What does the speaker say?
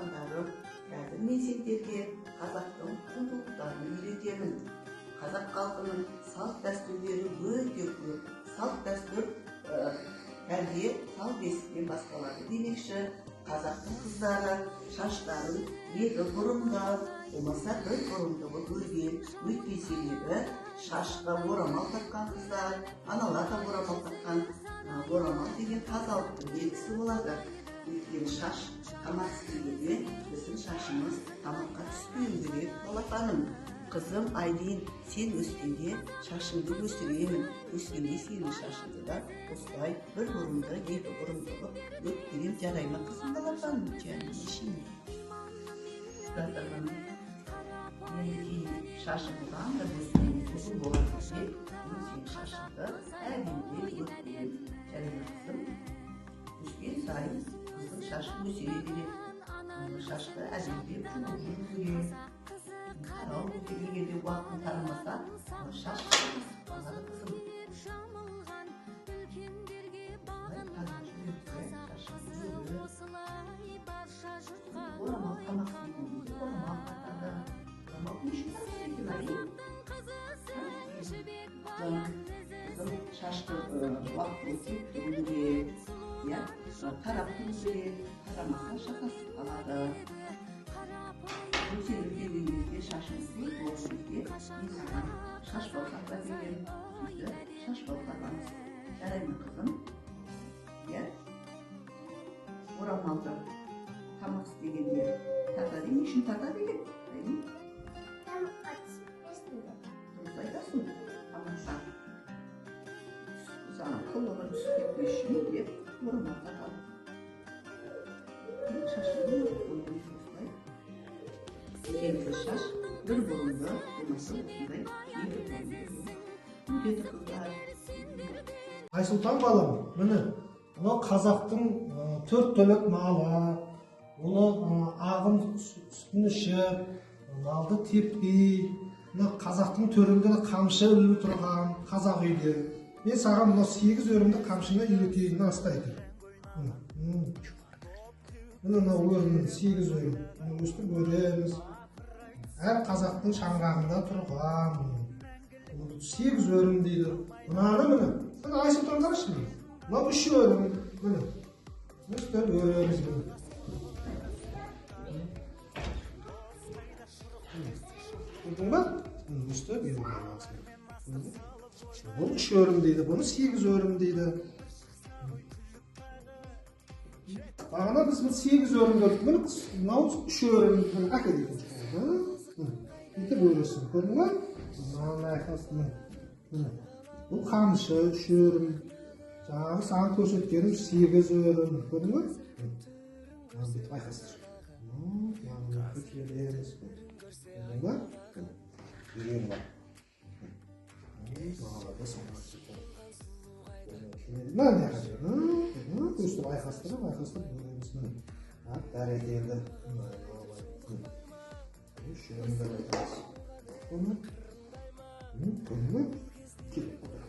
туғандарым, қазір мен сендерге қазақтың құндылықтарын үйретемін. Қазақ халқының салт дәстүрлері өте көп. Салт дәстүр тәрбие сал бесіктен басталады демекші. Қазақтың қыздары шаштарын екі бұрымда, болмаса бір бұрымды өрген. Өйтпей себебі шашқа орамал таққан қыздар, аналар да орамал таққан. Орамал деген тазалықтың белгісі болады. Өйткені шаш тамақ істегенде біздің шашымыз тамаққа түспеуі керек. Балапаным, қызым Айлин, сен өскенде шашыңды өсіремін. Өскенде сенің шашыңды да осылай бір бұрымды, екі бұрымды қылып өткерем, жарай ма қызым балапаным? Және ешіне. Шашыңдан да өскенде қызым болады деп, сен шашыңды әдемі өткерем, жарай ма қызым? Өскен сайын қыздың шашы өсере береді. Шашты әдемі жүріп керек. Қарау дегенде уақытын тарамаса, шаш қалады қызым. Орамал тамақ дегенде, орамал қатады. Орамал не үшін тағып екен, қызым шашты уақыт өтіп тұру керек. Қарап тұру керек, қарамаса шатасып қалады. Сен үлкен кезде шашыңызды болғаныңызде шаш балқатқа деген сөзді шаш балқатамыз. Жарай ма қызым? Орамалды тамақ істегенде тартады, не үшін тартады екен? Тамаққа түспесін деп. Дұрыс айтасың, тамаққа саған қылығы түсіп кетпес үшін деп орамал тартады. Шашыңды осылай келді шаш, бір бұрымды, болмаса осындай екі бұрымды өтеді қыздар. Айсұлтан балам, міне, мынау қазақтың төрт түлік малы, оны ағын сүтін ішіп, малды теппей, қазақтың төрінде қамшы іліп тұрған қазақ үйде. Мен саған мынау 8 өрімді қамшыны үйретейін астайды. Міне мынау өрімнің 8 өрім. Өстіп өреміз. Әр қазақтың шаңырағында тұрған 8 өрім дейді. Мынаны міне, Айсұлтан қарашы міне. Мынау 3 өрім. Міне. Өстіп өреміз міне. Көрдің ба? Өстіп өреміз. Бұл 3 өрім дейді, бұны 8 өрім дейді. Бағана біз 8 өрім көрдік, мынау 3 өрім әкелейді. Бүйтіп өресің, көрдің ба? Мынаның айқасын. Бұл қамшы 3 өрім. Жаңағы саған көрсеткенім 8 өрім, көрдің ба? Бүйтіп айқастыр. Яғына көтереміз. Көрдің ба? Үйрен бар. Мағалада соңға кетеді. Мына қажет. Өстіп айқастырып өреміз. Бәрекелді. Шүйірімді айтамыз. Көңілі келіп отыр.